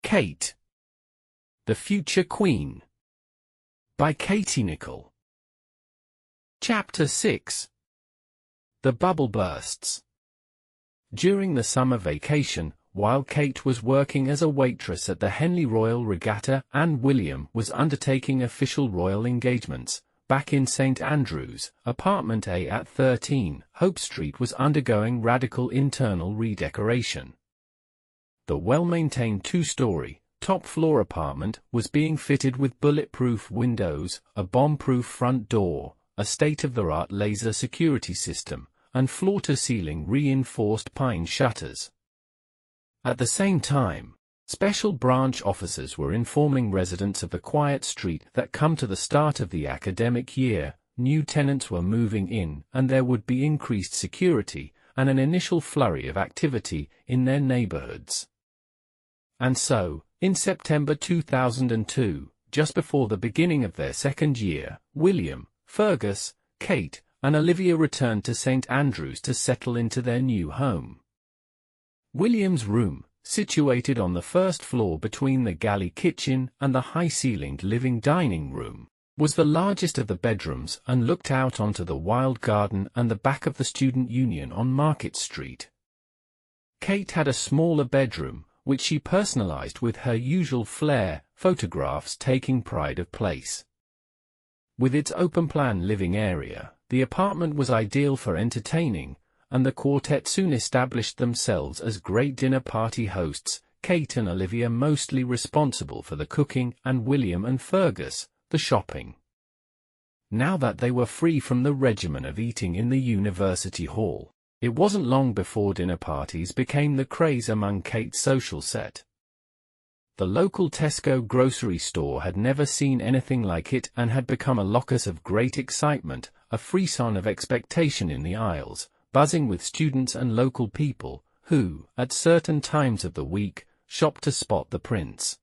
Kate, the Future Queen, by Kate Nicholl. Chapter 6. The Bubble Bursts. During the summer vacation, while Kate was working as a waitress at the Henley Royal Regatta and William was undertaking official royal engagements, back in St Andrews, apartment A at 13 Hope Street was undergoing radical internal redecoration. The well-maintained two-story, top-floor apartment was being fitted with bulletproof windows, a bomb-proof front door, a state-of-the-art laser security system, and floor-to-ceiling reinforced pine shutters. At the same time, special branch officers were informing residents of the quiet street that come to the start of the academic year, new tenants were moving in and there would be increased security and an initial flurry of activity in their neighborhoods. And so, in September 2002, just before the beginning of their second year, William, Fergus, Kate, and Olivia returned to St Andrews to settle into their new home. William's room, situated on the first floor between the galley kitchen and the high-ceilinged living dining room, was the largest of the bedrooms and looked out onto the wild garden and the back of the Student Union on Market Street. Kate had a smaller bedroom, which she personalized with her usual flair, photographs taking pride of place. With its open-plan living area, the apartment was ideal for entertaining, and the quartet soon established themselves as great dinner party hosts, Kate and Olivia mostly responsible for the cooking and William and Fergus, the shopping. Now that they were free from the regimen of eating in the university hall, it wasn't long before dinner parties became the craze among Kate's social set. The local Tesco grocery store had never seen anything like it and had become a locus of great excitement, a frisson of expectation in the aisles, buzzing with students and local people, who, at certain times of the week, shopped to spot the prince.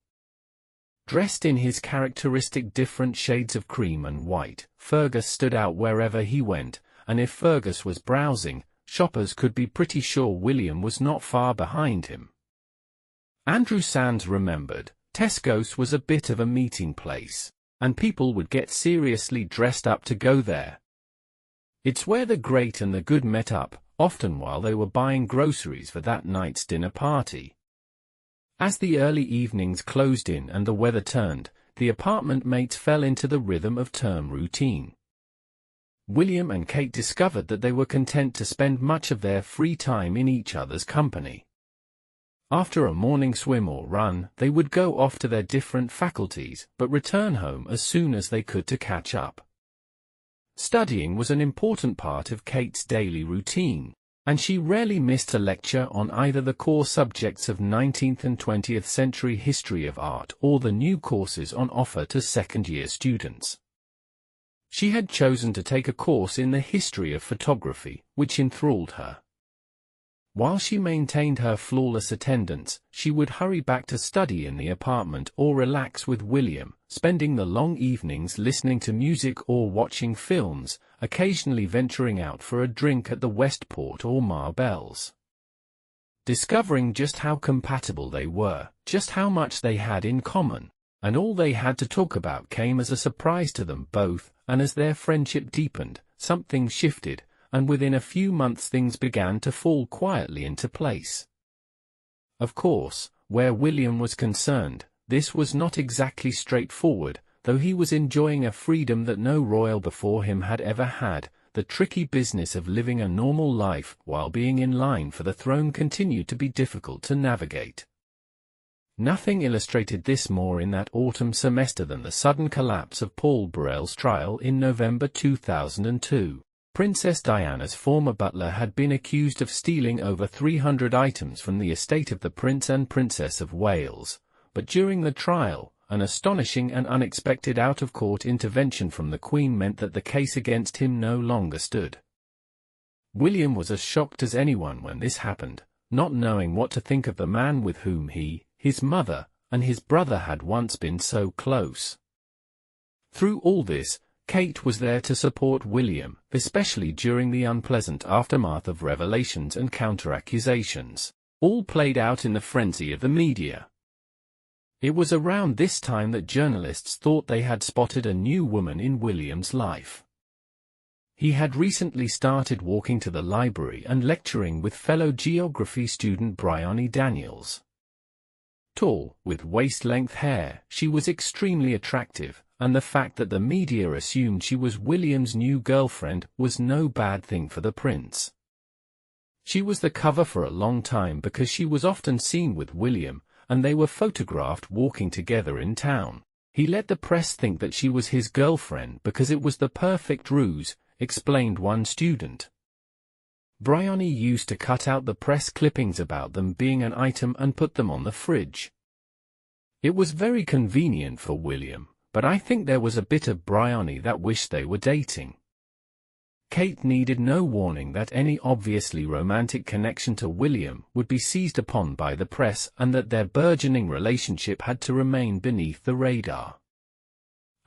Dressed in his characteristic different shades of cream and white, Fergus stood out wherever he went, and if Fergus was browsing, shoppers could be pretty sure William was not far behind him. Andrew Sands remembered, Tesco's was a bit of a meeting place, and people would get seriously dressed up to go there. It's where the great and the good met up, often while they were buying groceries for that night's dinner party. As the early evenings closed in and the weather turned, the apartment mates fell into the rhythm of term routine. William and Kate discovered that they were content to spend much of their free time in each other's company. After a morning swim or run, they would go off to their different faculties, but return home as soon as they could to catch up. Studying was an important part of Kate's daily routine, and she rarely missed a lecture on either the core subjects of 19th and 20th century history of art or the new courses on offer to second-year students. She had chosen to take a course in the history of photography, which enthralled her. While she maintained her flawless attendance, she would hurry back to study in the apartment or relax with William, spending the long evenings listening to music or watching films, occasionally venturing out for a drink at the Westport or Marbelle's. Discovering just how compatible they were, just how much they had in common, and all they had to talk about came as a surprise to them both, and as their friendship deepened, something shifted, and within a few months things began to fall quietly into place. Of course, where William was concerned, this was not exactly straightforward, though he was enjoying a freedom that no royal before him had ever had. The tricky business of living a normal life while being in line for the throne continued to be difficult to navigate. Nothing illustrated this more in that autumn semester than the sudden collapse of Paul Burrell's trial in November 2002. Princess Diana's former butler had been accused of stealing over 300 items from the estate of the Prince and Princess of Wales, but during the trial, an astonishing and unexpected out-of-court intervention from the Queen meant that the case against him no longer stood. William was as shocked as anyone when this happened, not knowing what to think of the man with whom he, his mother, and his brother had once been so close. Through all this, Kate was there to support William, especially during the unpleasant aftermath of revelations and counter-accusations, all played out in the frenzy of the media. It was around this time that journalists thought they had spotted a new woman in William's life. He had recently started walking to the library and lecturing with fellow geography student Bryony Daniels. Tall, with waist-length hair, she was extremely attractive, and the fact that the media assumed she was William's new girlfriend was no bad thing for the prince. She was the cover for a long time because she was often seen with William, and they were photographed walking together in town. He let the press think that she was his girlfriend because it was the perfect ruse, explained one student. Bryony used to cut out the press clippings about them being an item and put them on the fridge. It was very convenient for William, but I think there was a bit of Bryony that wished they were dating. Kate needed no warning that any obviously romantic connection to William would be seized upon by the press and that their burgeoning relationship had to remain beneath the radar.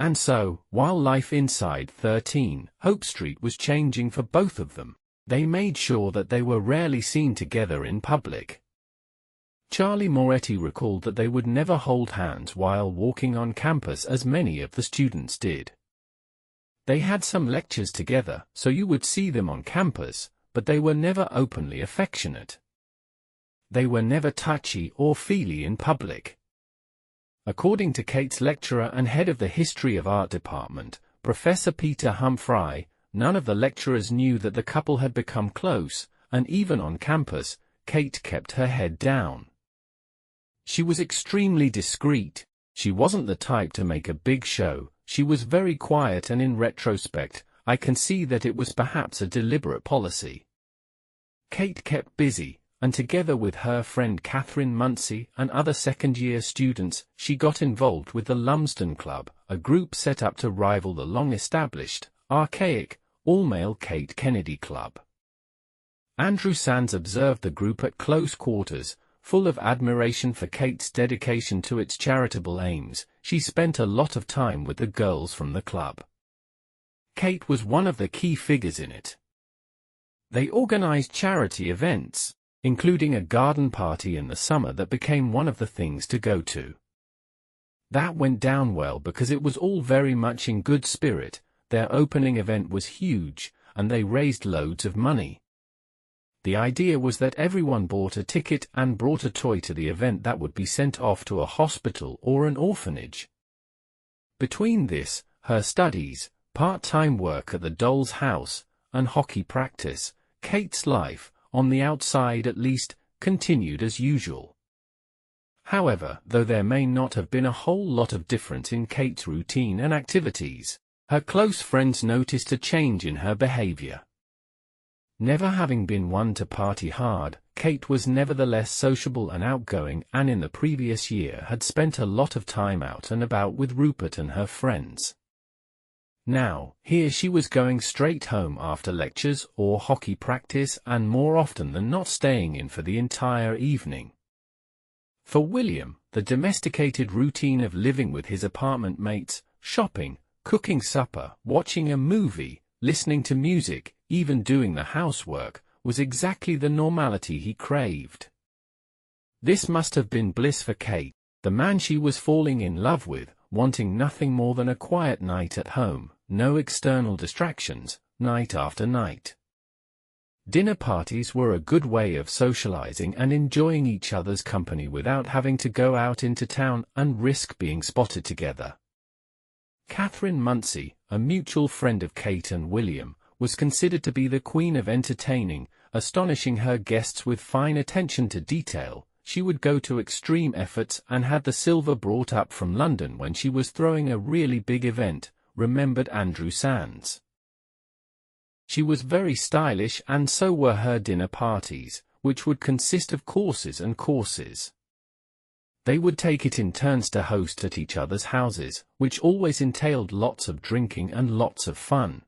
And so, while life inside 13 Hope Street was changing for both of them, they made sure that they were rarely seen together in public. Charlie Moretti recalled that they would never hold hands while walking on campus as many of the students did. They had some lectures together, so you would see them on campus, but they were never openly affectionate. They were never touchy or feely in public. According to Kate's lecturer and head of the History of Art department, Professor Peter Humphrey, none of the lecturers knew that the couple had become close, and even on campus, Kate kept her head down. She was extremely discreet. She wasn't the type to make a big show. She was very quiet, and in retrospect, I can see that it was perhaps a deliberate policy. Kate kept busy, and together with her friend Catherine Munsey and other second-year students, she got involved with the Lumsden Club, a group set up to rival the long-established, archaic, all-male Kate Kennedy Club. Andrew Sands observed the group at close quarters. Full of admiration for Kate's dedication to its charitable aims, she spent a lot of time with the girls from the club. Kate was one of the key figures in it. They organized charity events, including a garden party in the summer that became one of the things to go to. That went down well because it was all very much in good spirit. Their opening event was huge, and they raised loads of money. The idea was that everyone bought a ticket and brought a toy to the event that would be sent off to a hospital or an orphanage. Between this, her studies, part-time work at the doll's house, and hockey practice, Kate's life, on the outside at least, continued as usual. However, though there may not have been a whole lot of difference in Kate's routine and activities, her close friends noticed a change in her behavior. Never having been one to party hard, Kate was nevertheless sociable and outgoing, and in the previous year had spent a lot of time out and about with Rupert and her friends. Now, here she was going straight home after lectures or hockey practice, and more often than not staying in for the entire evening. For William, the domesticated routine of living with his apartment mates, shopping, cooking supper, watching a movie, listening to music, even doing the housework, was exactly the normality he craved. This must have been bliss for Kate, the man she was falling in love with, wanting nothing more than a quiet night at home, no external distractions, night after night. Dinner parties were a good way of socializing and enjoying each other's company without having to go out into town and risk being spotted together. Catherine Munsey, a mutual friend of Kate and William, was considered to be the queen of entertaining, astonishing her guests with fine attention to detail. She would go to extreme efforts and had the silver brought up from London when she was throwing a really big event, remembered Andrew Sands. She was very stylish, and so were her dinner parties, which would consist of courses and courses. They would take it in turns to host at each other's houses, which always entailed lots of drinking and lots of fun.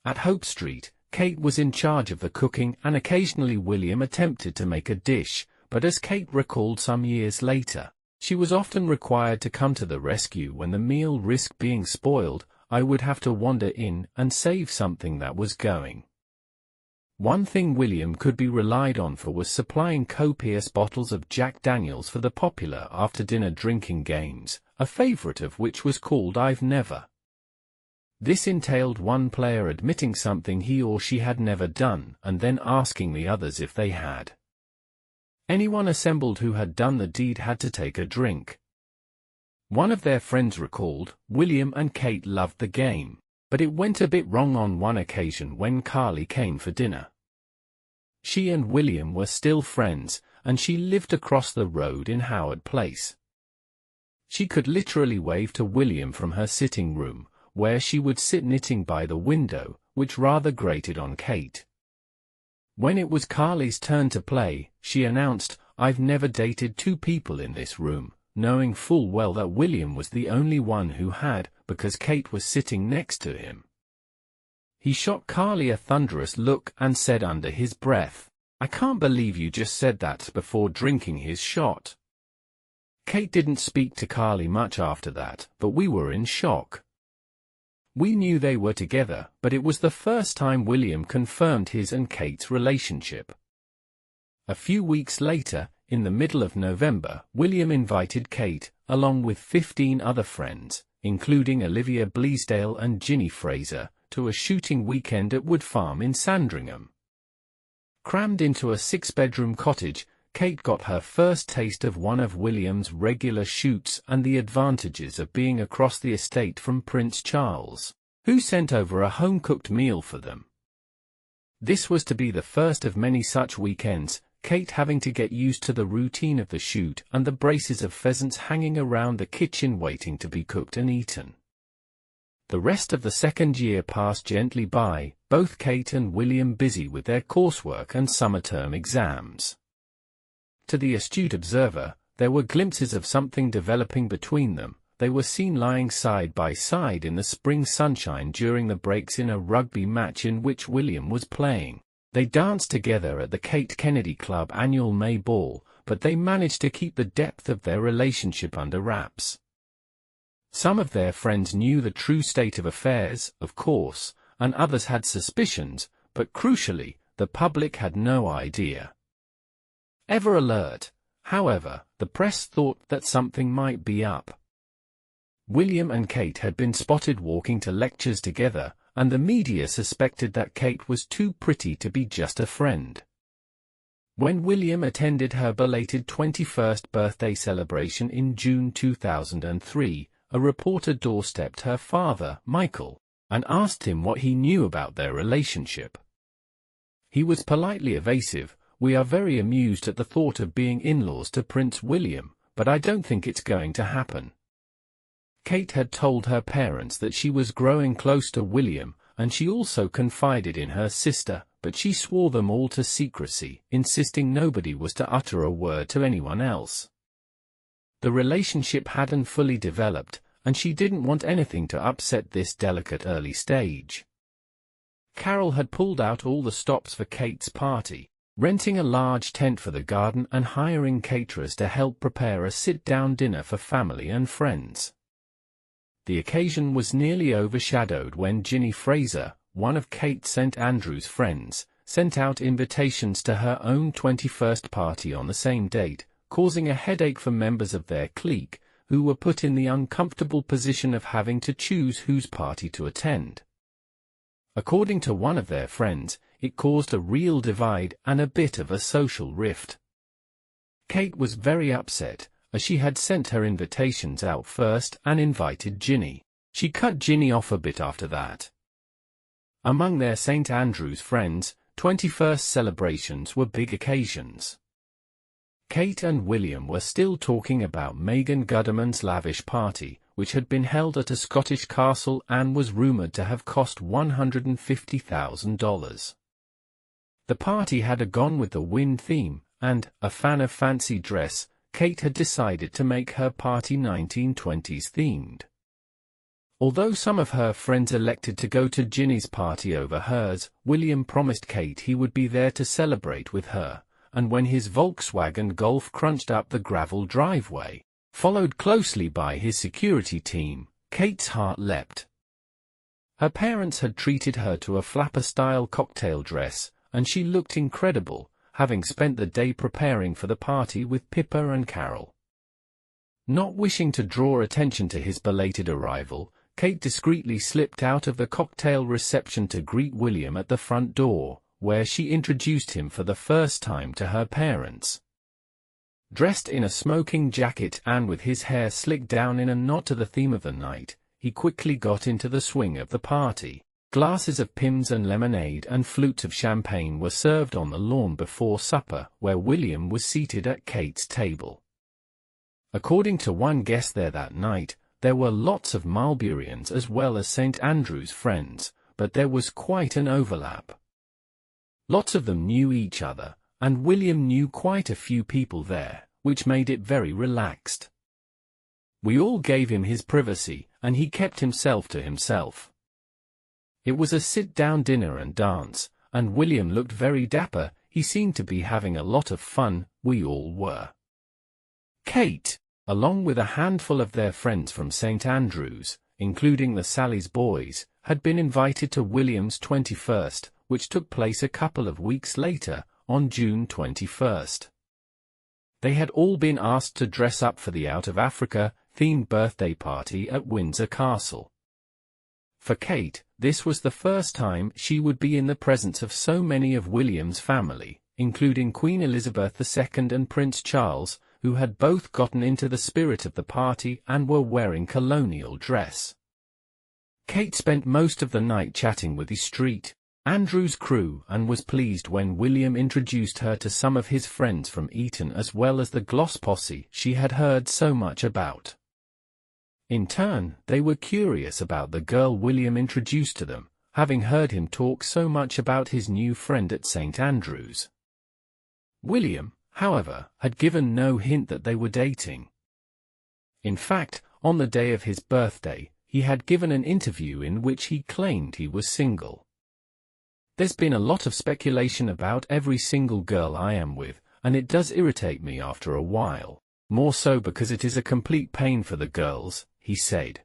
At Hope Street, Kate was in charge of the cooking, and occasionally William attempted to make a dish, but as Kate recalled some years later, she was often required to come to the rescue when the meal risked being spoiled. I would have to wander in and save something that was going. One thing William could be relied on for was supplying copious bottles of Jack Daniels for the popular after-dinner drinking games, a favorite of which was called I've Never. This entailed one player admitting something he or she had never done, and then asking the others if they had. Anyone assembled who had done the deed had to take a drink. One of their friends recalled, William and Kate loved the game, but it went a bit wrong on one occasion when Carly came for dinner. She and William were still friends, and she lived across the road in Howard Place. She could literally wave to William from her sitting room, where she would sit knitting by the window, which rather grated on Kate. When it was Carly's turn to play, she announced, "I've never dated two people in this room," knowing full well that William was the only one who had, because Kate was sitting next to him. He shot Carly a thunderous look and said under his breath, "I can't believe you just said that," before drinking his shot. Kate didn't speak to Carly much after that, but we were in shock. We knew they were together, but it was the first time William confirmed his and Kate's relationship. A few weeks later, in the middle of November, William invited Kate, along with 15 other friends, including Olivia Bleasdale and Ginny Fraser, to a shooting weekend at Wood Farm in Sandringham. Crammed into a 6-bedroom cottage, Kate got her first taste of one of William's regular shoots and the advantages of being across the estate from Prince Charles, who sent over a home-cooked meal for them. This was to be the first of many such weekends, Kate having to get used to the routine of the shoot and the braces of pheasants hanging around the kitchen waiting to be cooked and eaten. The rest of the second year passed gently by, both Kate and William busy with their coursework and summer term exams. To the astute observer, there were glimpses of something developing between them. They were seen lying side by side in the spring sunshine during the breaks in a rugby match in which William was playing. They danced together at the Kate Kennedy Club annual May ball, but they managed to keep the depth of their relationship under wraps. Some of their friends knew the true state of affairs, of course, and others had suspicions, but crucially, the public had no idea. Ever alert, however, the press thought that something might be up. William and Kate had been spotted walking to lectures together, and the media suspected that Kate was too pretty to be just a friend. When William attended her belated 21st birthday celebration in June 2003, a reporter doorstepped her father, Nicholl, and asked him what he knew about their relationship. He was politely evasive. "We are very amused at the thought of being in-laws to Prince William, but I don't think it's going to happen." Kate had told her parents that she was growing close to William, and she also confided in her sister, but she swore them all to secrecy, insisting nobody was to utter a word to anyone else. The relationship hadn't fully developed, and she didn't want anything to upset this delicate early stage. Carol had pulled out all the stops for Kate's party, renting a large tent for the garden and hiring caterers to help prepare a sit-down dinner for family and friends. The occasion was nearly overshadowed when Ginny Fraser, one of Kate St. Andrew's friends, sent out invitations to her own 21st party on the same date, causing a headache for members of their clique, who were put in the uncomfortable position of having to choose whose party to attend. According to one of their friends, it caused a real divide and a bit of a social rift. Kate was very upset, as she had sent her invitations out first and invited Ginny. She cut Ginny off a bit after that. Among their St. Andrew's friends, 21st celebrations were big occasions. Kate and William were still talking about Megan Guderman's lavish party, which had been held at a Scottish castle and was rumoured to have cost $150,000. The party had a Gone with the Wind theme, and, a fan of fancy dress, Kate had decided to make her party 1920s themed. Although some of her friends elected to go to Ginny's party over hers, William promised Kate he would be there to celebrate with her, and when his Volkswagen Golf crunched up the gravel driveway, followed closely by his security team, Kate's heart leapt. Her parents had treated her to a flapper-style cocktail dress, and she looked incredible, having spent the day preparing for the party with Pippa and Carol. Not wishing to draw attention to his belated arrival, Kate discreetly slipped out of the cocktail reception to greet William at the front door, where she introduced him for the first time to her parents. Dressed in a smoking jacket and with his hair slicked down in a knot to the theme of the night, he quickly got into the swing of the party. Glasses of Pimm's and lemonade and flutes of champagne were served on the lawn before supper, where William was seated at Kate's table. According to one guest there that night, there were lots of Marlburians as well as St. Andrew's friends, but there was quite an overlap. Lots of them knew each other, and William knew quite a few people there, which made it very relaxed. We all gave him his privacy, and he kept himself to himself. It was a sit-down dinner and dance, and William looked very dapper. He seemed to be having a lot of fun. We all were. Kate, along with a handful of their friends from St. Andrews, including the Sally's boys, had been invited to William's 21st, which took place a couple of weeks later, on June 21st. They had all been asked to dress up for the Out of Africa-themed birthday party at Windsor Castle. For Kate, this was the first time she would be in the presence of so many of William's family, including Queen Elizabeth II and Prince Charles, who had both gotten into the spirit of the party and were wearing colonial dress. Kate spent most of the night chatting with the St. Andrew's crew and was pleased when William introduced her to some of his friends from Eton as well as the Gloss posse she had heard so much about. In turn, they were curious about the girl William introduced to them, having heard him talk so much about his new friend at St. Andrews. William, however, had given no hint that they were dating. In fact, on the day of his birthday, he had given an interview in which he claimed he was single. There's been a lot of speculation about every single girl I am with, and it does irritate me after a while, more so because it is a complete pain for the girls, he said.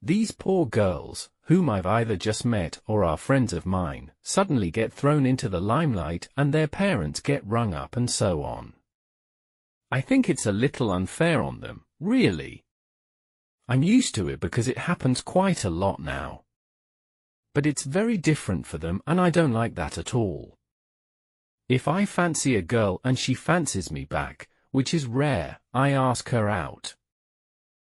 These poor girls, whom I've either just met or are friends of mine, suddenly get thrown into the limelight and their parents get rung up and so on. I think it's a little unfair on them, really. I'm used to it because it happens quite a lot now. But it's very different for them and I don't like that at all. If I fancy a girl and she fancies me back, which is rare, I ask her out.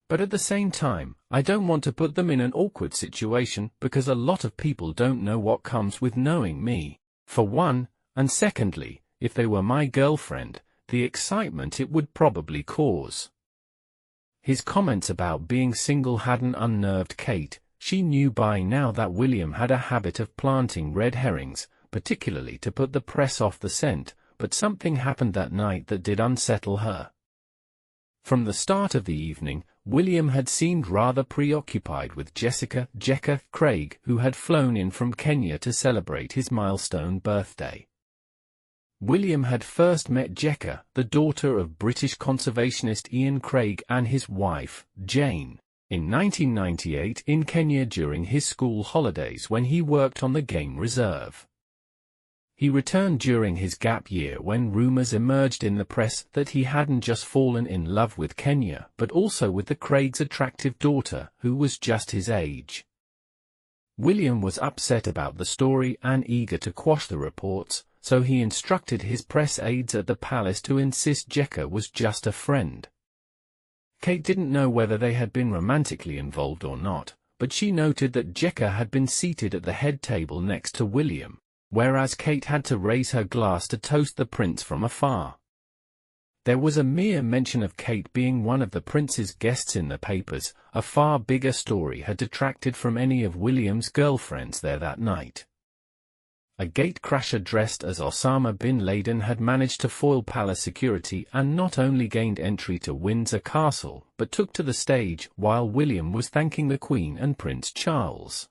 But at the same time, I don't want to put them in an awkward situation because a lot of people don't know what comes with knowing me, for one, and secondly, if they were my girlfriend, the excitement it would probably cause. His comments about being single hadn't unnerved Kate. She knew by now that William had a habit of planting red herrings, particularly to put the press off the scent, but something happened that night that did unsettle her. From the start of the evening, William had seemed rather preoccupied with Jessica Craig, who had flown in from Kenya to celebrate his milestone birthday. William had first met Jessica, the daughter of British conservationist Ian Craig and his wife, Jane, in 1998 in Kenya during his school holidays when he worked on the game reserve. He returned during his gap year when rumors emerged in the press that he hadn't just fallen in love with Kenya but also with the Craig's attractive daughter, who was just his age. William was upset about the story and eager to quash the reports, so he instructed his press aides at the palace to insist Jessica was just a friend. Kate didn't know whether they had been romantically involved or not, but she noted that Jessica had been seated at the head table next to William, whereas Kate had to raise her glass to toast the prince from afar. There was a mere mention of Kate being one of the prince's guests in the papers. A far bigger story had detracted from any of William's girlfriends there that night. A gatecrasher dressed as Osama bin Laden had managed to foil palace security and not only gained entry to Windsor Castle, but took to the stage while William was thanking the Queen and Prince Charles.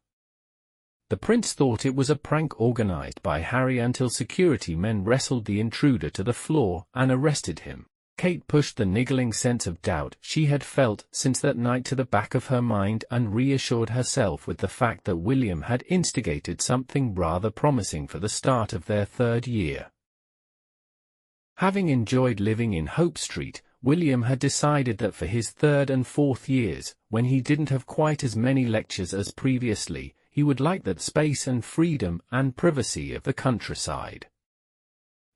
The prince thought it was a prank organized by Harry until security men wrestled the intruder to the floor and arrested him. Kate pushed the niggling sense of doubt she had felt since that night to the back of her mind and reassured herself with the fact that William had instigated something rather promising for the start of their third year. Having enjoyed living in Hope Street, William had decided that for his third and fourth years, when he didn't have quite as many lectures as previously, he would like that space and freedom and privacy of the countryside.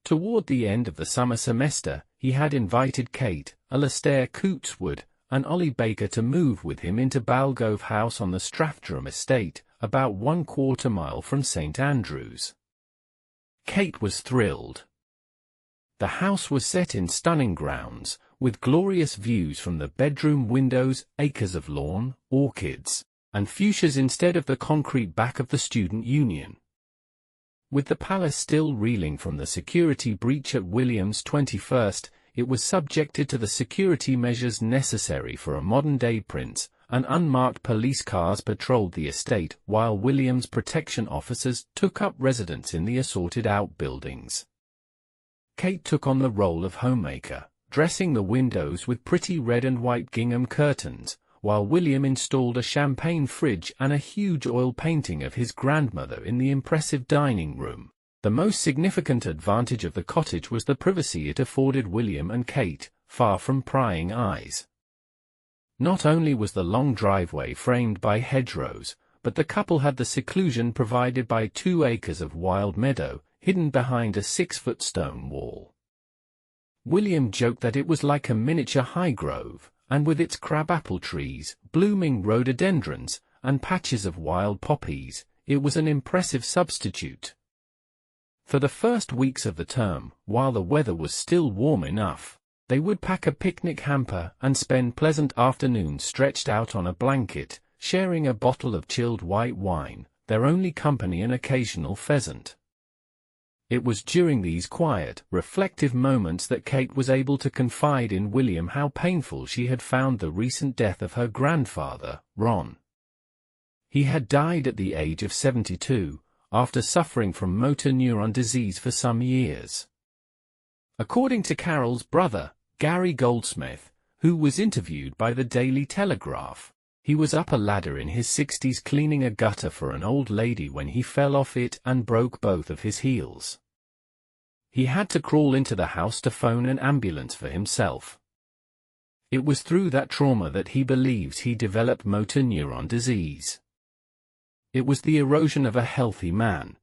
Toward the end of the summer semester, he had invited Kate, Alastair Cootswood, and Ollie Baker to move with him into Balgove House on the Strathdraum estate, about 1/4 mile from St Andrews. Kate was thrilled. The house was set in stunning grounds, with glorious views from the bedroom windows, acres of lawn, orchids, and fuchsias instead of the concrete back of the Student Union. With the palace still reeling from the security breach at William's 21st, it was subjected to the security measures necessary for a modern-day prince, and unmarked police cars patrolled the estate while William's protection officers took up residence in the assorted outbuildings. Kate took on the role of homemaker, dressing the windows with pretty red and white gingham curtains, while William installed a champagne fridge and a huge oil painting of his grandmother in the impressive dining room. The most significant advantage of the cottage was the privacy it afforded William and Kate, far from prying eyes. Not only was the long driveway framed by hedgerows, but the couple had the seclusion provided by 2 acres of wild meadow, hidden behind a 6-foot stone wall. William joked that it was like a miniature Highgrove, and with its crabapple trees, blooming rhododendrons, and patches of wild poppies, it was an impressive substitute. For the first weeks of the term, while the weather was still warm enough, they would pack a picnic hamper and spend pleasant afternoons stretched out on a blanket, sharing a bottle of chilled white wine, their only company an occasional pheasant. It was during these quiet, reflective moments that Kate was able to confide in William how painful she had found the recent death of her grandfather, Ron. He had died at the age of 72, after suffering from motor neuron disease for some years. According to Carol's brother, Gary Goldsmith, who was interviewed by the Daily Telegraph, he was up a ladder in his 60s cleaning a gutter for an old lady when he fell off it and broke both of his heels. He had to crawl into the house to phone an ambulance for himself. It was through that trauma that he believes he developed motor neuron disease. It was the erosion of a healthy man.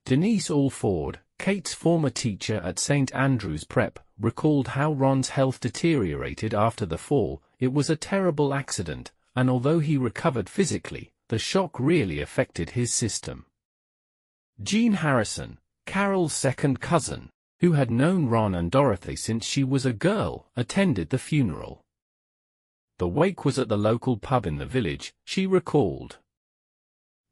Denise Alford, Kate's former teacher at St Andrews Prep, recalled how Ron's health deteriorated after the fall. It was a terrible accident, and although he recovered physically, the shock really affected his system. Jean Harrison, Carol's second cousin, who had known Ron and Dorothy since she was a girl, attended the funeral. The wake was at the local pub in the village, she recalled.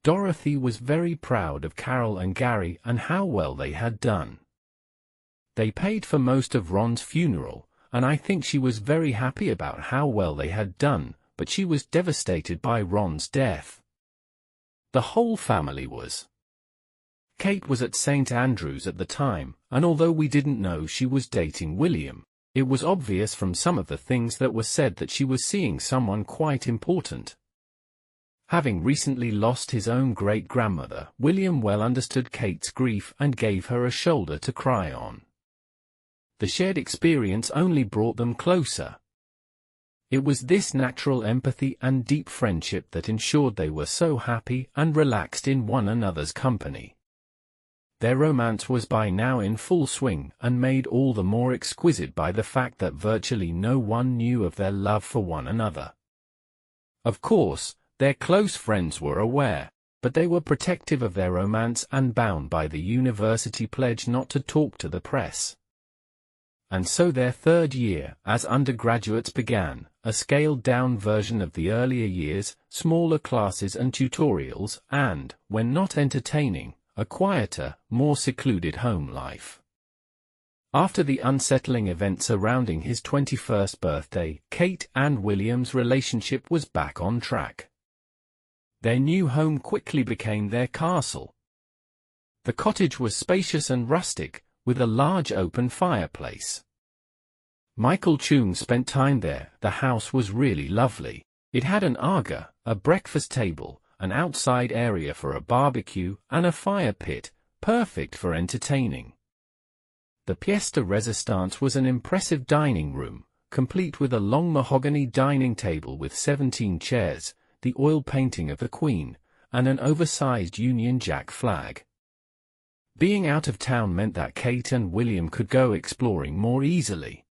Dorothy was very proud of Carol and Gary and how well they had done. They paid for most of Ron's funeral, and I think she was very happy about how well they had done, but she was devastated by Ron's death. The whole family was. Kate was at St Andrews at the time, and although we didn't know she was dating William, it was obvious from some of the things that were said that she was seeing someone quite important. Having recently lost his own great-grandmother, William well understood Kate's grief and gave her a shoulder to cry on. The shared experience only brought them closer. It was this natural empathy and deep friendship that ensured they were so happy and relaxed in one another's company. Their romance was by now in full swing and made all the more exquisite by the fact that virtually no one knew of their love for one another. Of course, their close friends were aware, but they were protective of their romance and bound by the university pledge not to talk to the press. And so their third year, as undergraduates began, a scaled-down version of the earlier years, smaller classes and tutorials, and, when not entertaining, a quieter, more secluded home life. After the unsettling event surrounding his 21st birthday, Kate and William's relationship was back on track. Their new home quickly became their castle. The cottage was spacious and rustic, with a large open fireplace. Michael Chung spent time there. The house was really lovely. It had an aga, a breakfast table, an outside area for a barbecue, and a fire pit, perfect for entertaining. The pièce de résistance was an impressive dining room, complete with a long mahogany dining table with 17 chairs, the oil painting of the Queen, and an oversized Union Jack flag. Being out of town meant that Kate and William could go exploring more easily.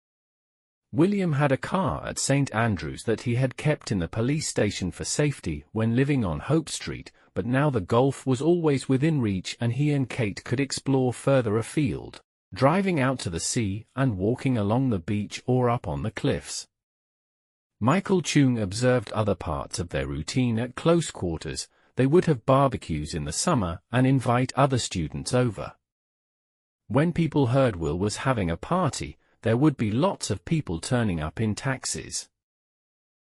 William had a car at St. Andrews that he had kept in the police station for safety when living on Hope Street, but now the golf was always within reach and he and Kate could explore further afield, driving out to the sea and walking along the beach or up on the cliffs. Michael Chung observed other parts of their routine at close quarters. They would have barbecues in the summer and invite other students over. When people heard Will was having a party, there would be lots of people turning up in taxis.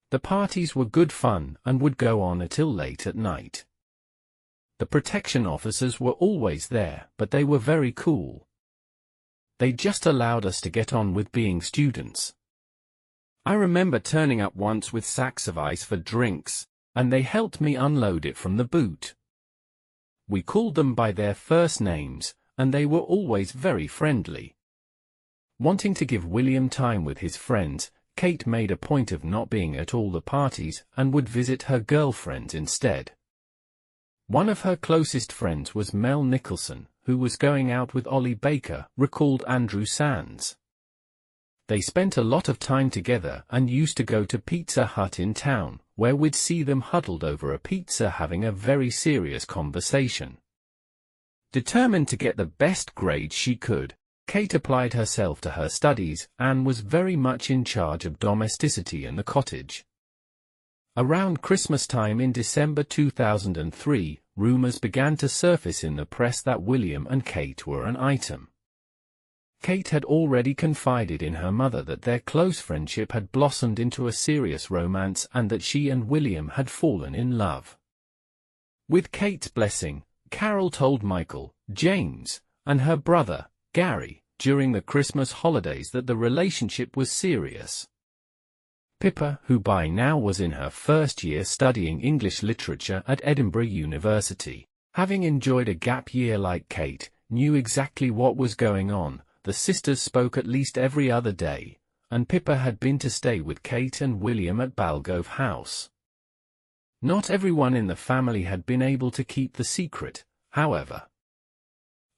The parties were good fun and would go on until late at night. The protection officers were always there, but they were very cool. They just allowed us to get on with being students. I remember turning up once with sacks of ice for drinks, and they helped me unload it from the boot. We called them by their first names, and they were always very friendly. Wanting to give William time with his friends, Kate made a point of not being at all the parties and would visit her girlfriends instead. One of her closest friends was Mel Nicholson, who was going out with Ollie Baker, recalled Andrew Sands. They spent a lot of time together and used to go to Pizza Hut in town, where we'd see them huddled over a pizza having a very serious conversation. Determined to get the best grade she could, Kate applied herself to her studies and was very much in charge of domesticity in the cottage. Around Christmas time in December 2003, rumors began to surface in the press that William and Kate were an item. Kate had already confided in her mother that their close friendship had blossomed into a serious romance and that she and William had fallen in love. With Kate's blessing, Carol told Michael, James, and her brother, Gary, during the Christmas holidays that the relationship was serious. Pippa, who by now was in her first year studying English literature at Edinburgh University, having enjoyed a gap year like Kate, knew exactly what was going on. The sisters spoke at least every other day, and Pippa had been to stay with Kate and William at Balgove House. Not everyone in the family had been able to keep the secret, however.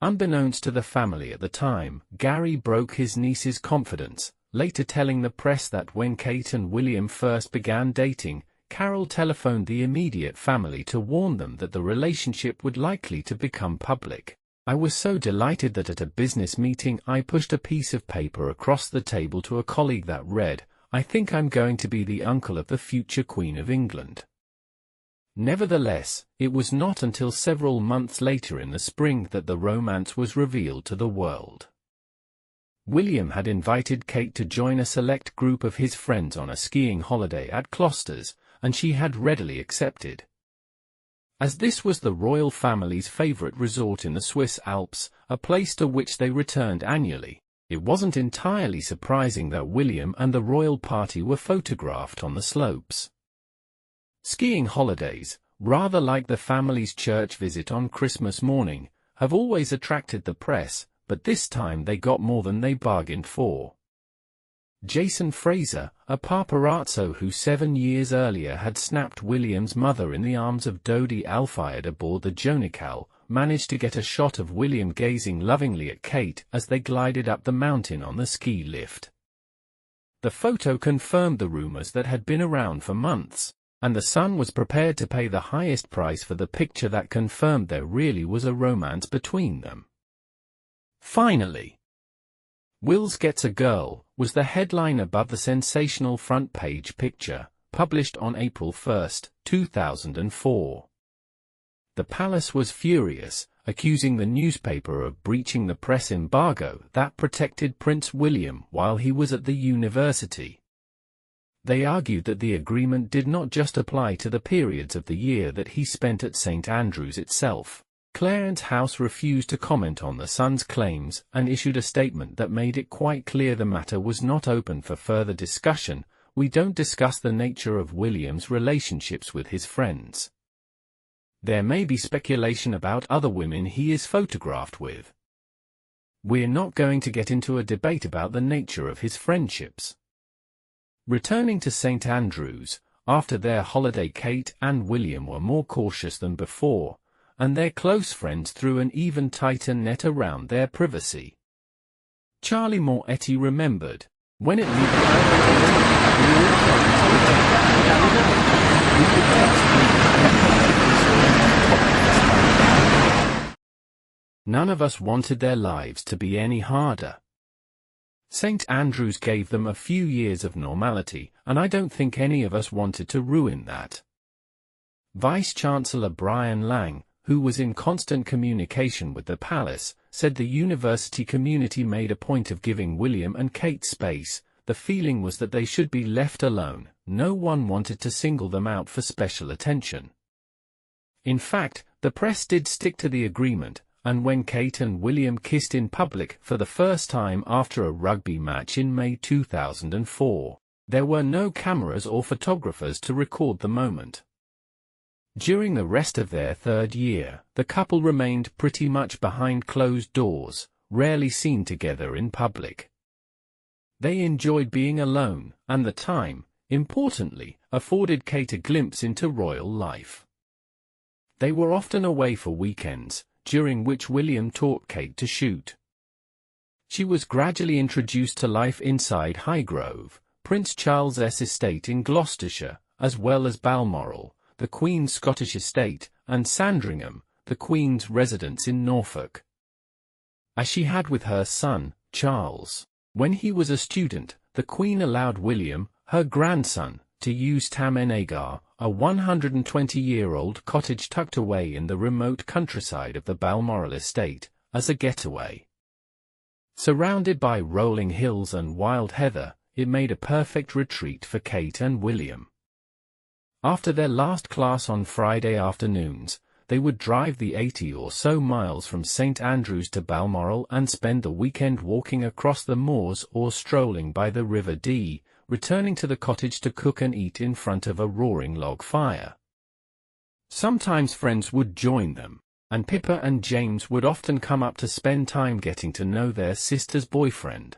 Unbeknownst to the family at the time, Gary broke his niece's confidence, later telling the press that when Kate and William first began dating, Carol telephoned the immediate family to warn them that the relationship would likely to become public. I was so delighted that at a business meeting I pushed a piece of paper across the table to a colleague that read, "I think I'm going to be the uncle of the future Queen of England." Nevertheless, it was not until several months later in the spring that the romance was revealed to the world. William had invited Kate to join a select group of his friends on a skiing holiday at Closters, and she had readily accepted. As this was the royal family's favorite resort in the Swiss Alps, a place to which they returned annually, it wasn't entirely surprising that William and the royal party were photographed on the slopes. Skiing holidays, rather like the family's church visit on Christmas morning, have always attracted the press, but this time they got more than they bargained for. Jason Fraser, a paparazzo who 7 years earlier had snapped William's mother in the arms of Dodi Al-Fayed aboard the Nicholl, managed to get a shot of William gazing lovingly at Kate as they glided up the mountain on the ski lift. The photo confirmed the rumors that had been around for months, and the Sun was prepared to pay the highest price for the picture that confirmed there really was a romance between them. Finally, "Wills Gets a Girl" was the headline above the sensational front-page picture, published on April 1, 2004. The palace was furious, accusing the newspaper of breaching the press embargo that protected Prince William while he was at the university. They argued that the agreement did not just apply to the periods of the year that he spent at St. Andrews itself, Clarence House refused to comment on the son's claims and issued a statement that made it quite clear the matter was not open for further discussion. We don't discuss the nature of William's relationships with his friends. There may be speculation about other women he is photographed with. We're not going to get into a debate about the nature of his friendships. Returning to St. Andrews, after their holiday, Kate and William were more cautious than before, and their close friends threw an even tighter net around their privacy. Charlie Moretti remembered, when it none of us wanted their lives to be any harder. St. Andrews gave them a few years of normality, and I don't think any of us wanted to ruin that. Vice-Chancellor Brian Lang, who was in constant communication with the palace, said the university community made a point of giving William and Kate space. The feeling was that they should be left alone. No one wanted to single them out for special attention. In fact, the press did stick to the agreement, and when Kate and William kissed in public for the first time after a rugby match in May 2004, there were no cameras or photographers to record the moment. During the rest of their third year, the couple remained pretty much behind closed doors, rarely seen together in public. They enjoyed being alone, and the time, importantly, afforded Kate a glimpse into royal life. They were often away for weekends, during which William taught Kate to shoot. She was gradually introduced to life inside Highgrove, Prince Charles's estate in Gloucestershire, as well as Balmoral, the Queen's Scottish estate, and Sandringham, the Queen's residence in Norfolk. As she had with her son, Charles. When he was a student, the Queen allowed William, her grandson, to use Tamenagar, a 120-year-old cottage tucked away in the remote countryside of the Balmoral estate, as a getaway. Surrounded by rolling hills and wild heather, it made a perfect retreat for Kate and William. After their last class on Friday afternoons, they would drive the 80 or so miles from St. Andrews to Balmoral and spend the weekend walking across the moors or strolling by the River Dee, returning to the cottage to cook and eat in front of a roaring log fire. Sometimes friends would join them, and Pippa and James would often come up to spend time getting to know their sister's boyfriend.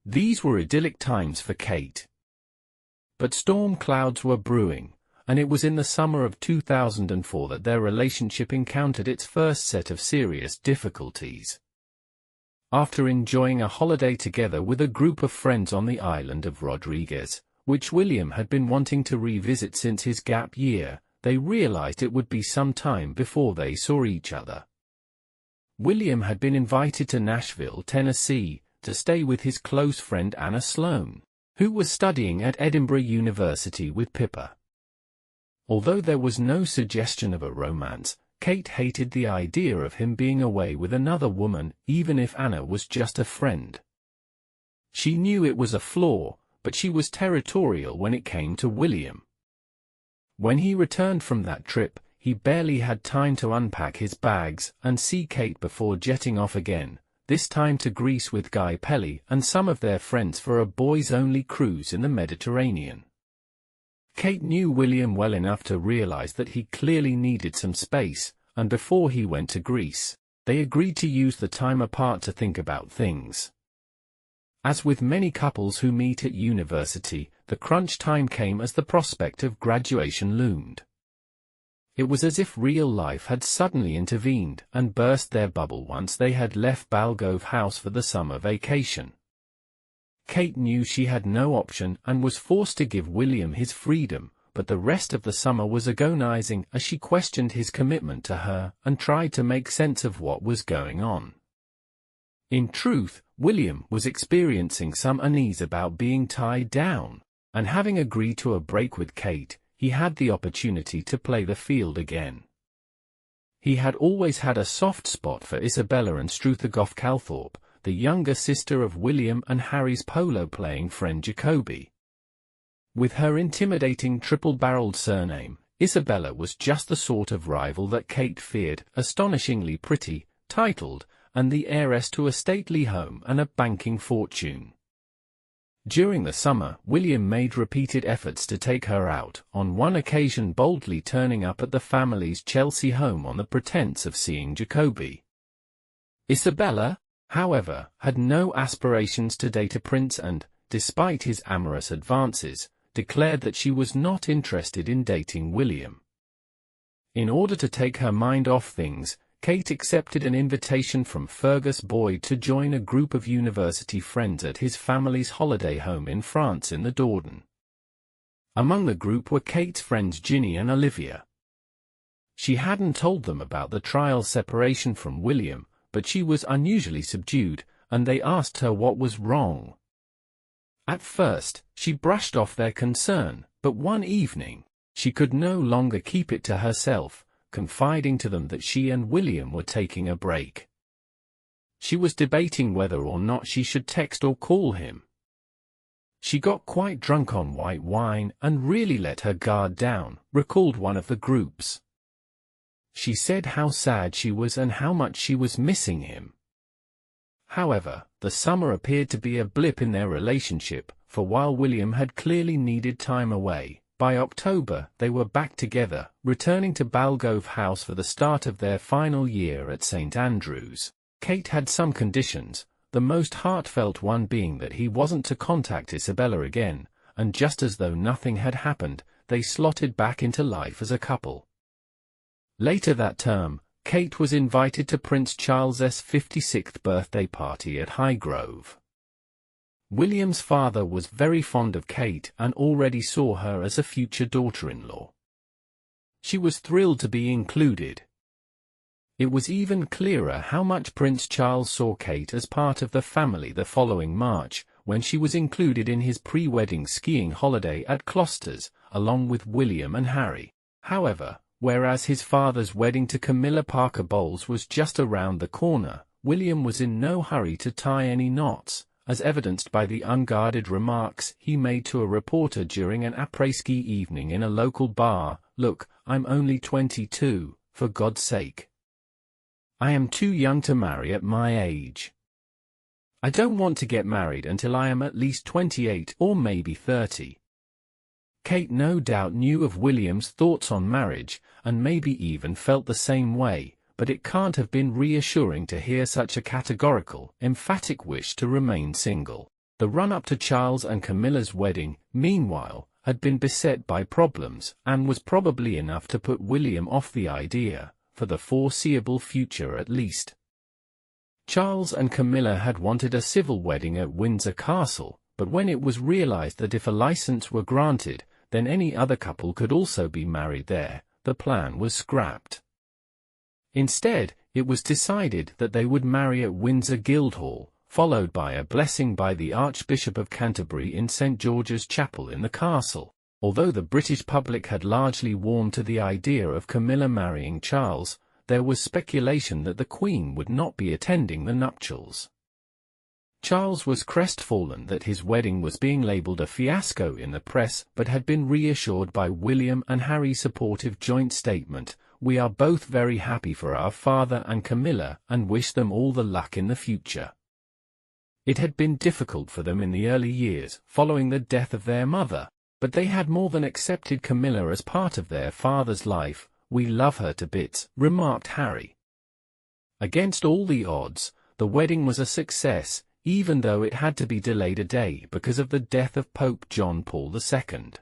These were idyllic times for Kate. But storm clouds were brewing, and it was in the summer of 2004 that their relationship encountered its first set of serious difficulties. After enjoying a holiday together with a group of friends on the island of Rodriguez, which William had been wanting to revisit since his gap year, they realized it would be some time before they saw each other. William had been invited to Nashville, Tennessee, to stay with his close friend Anna Sloane, who was studying at Edinburgh University with Pippa. Although there was no suggestion of a romance, Kate hated the idea of him being away with another woman, even if Anna was just a friend. She knew it was a flaw, but she was territorial when it came to William. When he returned from that trip, he barely had time to unpack his bags and see Kate before jetting off again, this time to Greece with Guy Pelly and some of their friends for a boys-only cruise in the Mediterranean. Kate knew William well enough to realize that he clearly needed some space, and before he went to Greece, they agreed to use the time apart to think about things. As with many couples who meet at university, the crunch time came as the prospect of graduation loomed. It was as if real life had suddenly intervened and burst their bubble once they had left Balgove House for the summer vacation. Kate knew she had no option and was forced to give William his freedom, but the rest of the summer was agonizing as she questioned his commitment to her and tried to make sense of what was going on. In truth, William was experiencing some unease about being tied down, and having agreed to a break with Kate, he had the opportunity to play the field again. He had always had a soft spot for Isabella and Struther Gough Calthorpe, the younger sister of William and Harry's polo-playing friend Jacoby. With her intimidating triple-barreled surname, Isabella was just the sort of rival that Kate feared, astonishingly pretty, titled, and the heiress to a stately home and a banking fortune. During the summer, William made repeated efforts to take her out, on one occasion boldly turning up at the family's Chelsea home on the pretense of seeing Jacobi. Isabella, however, had no aspirations to date a prince and, despite his amorous advances, declared that she was not interested in dating William. In order to take her mind off things, Kate accepted an invitation from Fergus Boyd to join a group of university friends at his family's holiday home in France in the Dordogne. Among the group were Kate's friends Ginny and Olivia. She hadn't told them about the trial separation from William, but she was unusually subdued, and they asked her what was wrong. At first, she brushed off their concern, but one evening, she could no longer keep it to herself, confiding to them that she and William were taking a break. She was debating whether or not she should text or call him. She got quite drunk on white wine and really let her guard down, recalled one of the groups. She said how sad she was and how much she was missing him. However, the summer appeared to be a blip in their relationship, for while William had clearly needed time away, by October they were back together, returning to Balgove House for the start of their final year at St Andrews. Kate had some conditions, the most heartfelt one being that he wasn't to contact Isabella again, and just as though nothing had happened, they slotted back into life as a couple. Later that term, Kate was invited to Prince Charles's 56th birthday party at Highgrove. William's father was very fond of Kate and already saw her as a future daughter-in-law. She was thrilled to be included. It was even clearer how much Prince Charles saw Kate as part of the family the following March, when she was included in his pre-wedding skiing holiday at Closters, along with William and Harry. However, whereas his father's wedding to Camilla Parker Bowles was just around the corner, William was in no hurry to tie any knots, as evidenced by the unguarded remarks he made to a reporter during an après-ski evening in a local bar. "Look, I'm only 22, for God's sake. I am too young to marry at my age. I don't want to get married until I am at least 28 or maybe 30. Kate no doubt knew of William's thoughts on marriage, and maybe even felt the same way, but it can't have been reassuring to hear such a categorical, emphatic wish to remain single. The run-up to Charles and Camilla's wedding, meanwhile, had been beset by problems, and was probably enough to put William off the idea, for the foreseeable future at least. Charles and Camilla had wanted a civil wedding at Windsor Castle, but when it was realized that if a license were granted, then any other couple could also be married there, the plan was scrapped. Instead, it was decided that they would marry at Windsor Guildhall, followed by a blessing by the Archbishop of Canterbury in St George's Chapel in the castle. Although the British public had largely warmed to the idea of Camilla marrying Charles, there was speculation that the Queen would not be attending the nuptials. Charles was crestfallen that his wedding was being labelled a fiasco in the press, but had been reassured by William and Harry's supportive joint statement, "We are both very happy for our father and Camilla and wish them all the luck in the future." It had been difficult for them in the early years, following the death of their mother, but they had more than accepted Camilla as part of their father's life. "We love her to bits," remarked Harry. Against all the odds, the wedding was a success, even though it had to be delayed a day because of the death of Pope John Paul II.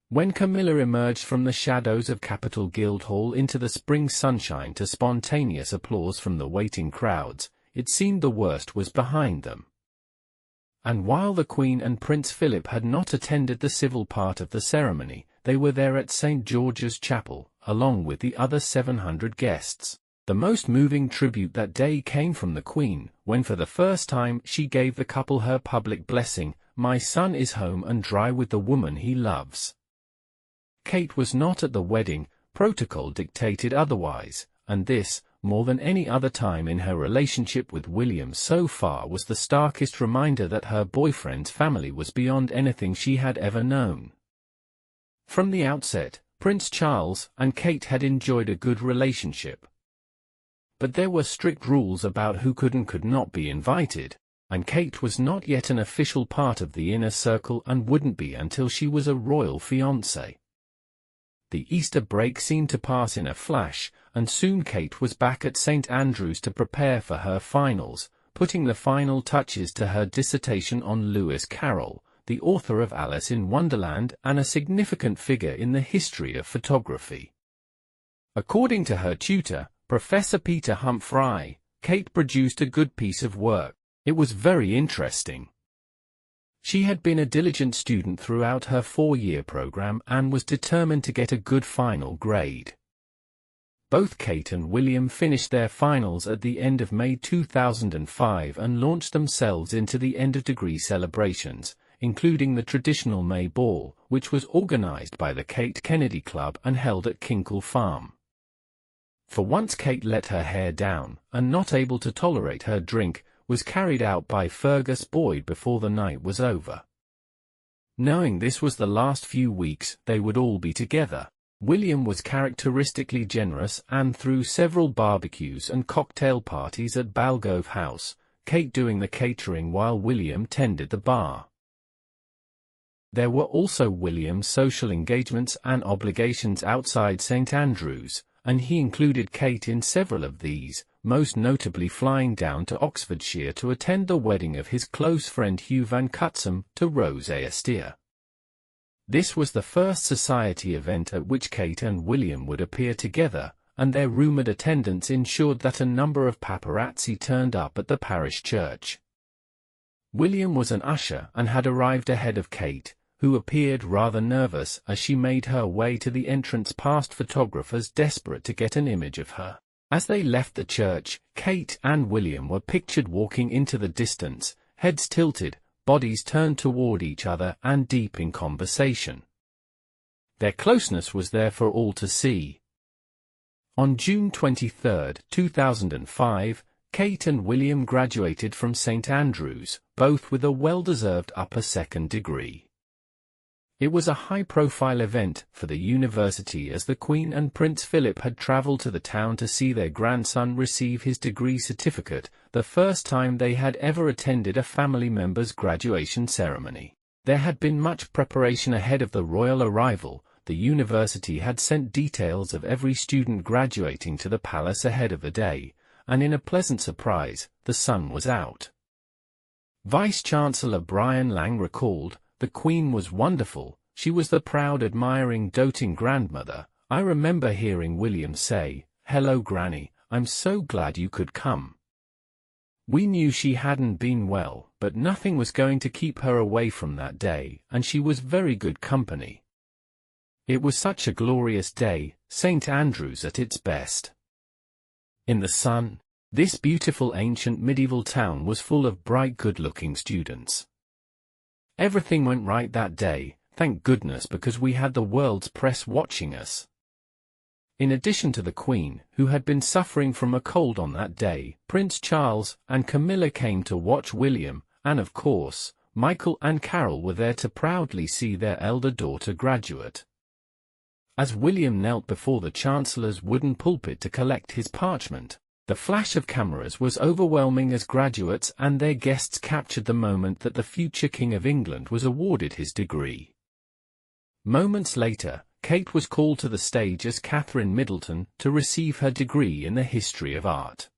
When Camilla emerged from the shadows of Capitol Guildhall into the spring sunshine to spontaneous applause from the waiting crowds, it seemed the worst was behind them. And while the Queen and Prince Philip had not attended the civil part of the ceremony, they were there at St George's Chapel, along with the other 700 guests. The most moving tribute that day came from the Queen, when for the first time she gave the couple her public blessing, "My son is home and dry with the woman he loves." Kate was not at the wedding, protocol dictated otherwise, and this, more than any other time in her relationship with William so far, was the starkest reminder that her boyfriend's family was beyond anything she had ever known. From the outset, Prince Charles and Kate had enjoyed a good relationship. But there were strict rules about who could and could not be invited, and Kate was not yet an official part of the inner circle and wouldn't be until she was a royal fiancée. The Easter break seemed to pass in a flash, and soon Kate was back at St. Andrews to prepare for her finals, putting the final touches to her dissertation on Lewis Carroll, the author of Alice in Wonderland and a significant figure in the history of photography. According to her tutor, Professor Peter Humphrey, Kate produced a good piece of work. It was very interesting. She had been a diligent student throughout her 4-year program and was determined to get a good final grade. Both Kate and William finished their finals at the end of May 2005 and launched themselves into the end-of-degree celebrations, including the traditional May Ball, which was organized by the Kate Kennedy Club and held at Kinkell Farm. For once Kate let her hair down, and not able to tolerate her drink, was carried out by Fergus Boyd before the night was over. Knowing this was the last few weeks they would all be together, William was characteristically generous and threw several barbecues and cocktail parties at Balgove House, Kate doing the catering while William tended the bar. There were also William's social engagements and obligations outside St. Andrews, and he included Kate in several of these, most notably flying down to Oxfordshire to attend the wedding of his close friend Hugh Van Cutsum to Rose Ayestia. This was the first society event at which Kate and William would appear together, and their rumoured attendance ensured that a number of paparazzi turned up at the parish church. William was an usher and had arrived ahead of Kate, who appeared rather nervous as she made her way to the entrance past photographers desperate to get an image of her. As they left the church, Kate and William were pictured walking into the distance, heads tilted, bodies turned toward each other and deep in conversation. Their closeness was there for all to see. On June 23, 2005, Kate and William graduated from St. Andrews, both with a well-deserved upper second degree. It was a high-profile event for the university as the Queen and Prince Philip had travelled to the town to see their grandson receive his degree certificate, the first time they had ever attended a family member's graduation ceremony. There had been much preparation ahead of the royal arrival. The university had sent details of every student graduating to the palace ahead of the day, and in a pleasant surprise, the sun was out. Vice-Chancellor Brian Lang recalled, "The Queen was wonderful, she was the proud admiring doting grandmother. I remember hearing William say, 'Hello Granny, I'm so glad you could come.' We knew she hadn't been well, but nothing was going to keep her away from that day, and she was very good company. It was such a glorious day, St. Andrews at its best." In the sun, this beautiful ancient medieval town was full of bright good-looking students. Everything went right that day, thank goodness, because we had the world's press watching us. In addition to the Queen, who had been suffering from a cold on that day, Prince Charles and Camilla came to watch William, and of course, Michael and Carol were there to proudly see their elder daughter graduate. As William knelt before the Chancellor's wooden pulpit to collect his parchment, the flash of cameras was overwhelming as graduates and their guests captured the moment that the future King of England was awarded his degree. Moments later, Kate was called to the stage as Catherine Middleton to receive her degree in the history of art.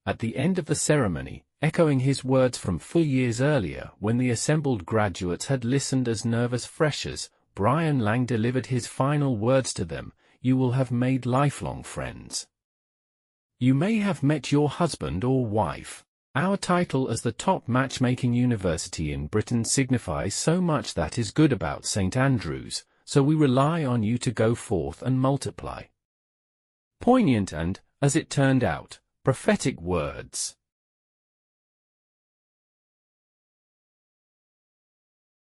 At the end of the ceremony, echoing his words from 4 years earlier when the assembled graduates had listened as nervous freshers, Brian Lang delivered his final words to them, "You will have made lifelong friends. You may have met your husband or wife. Our title as the top matchmaking university in Britain signifies so much that is good about St. Andrews, so we rely on you to go forth and multiply." Poignant and, as it turned out, prophetic words.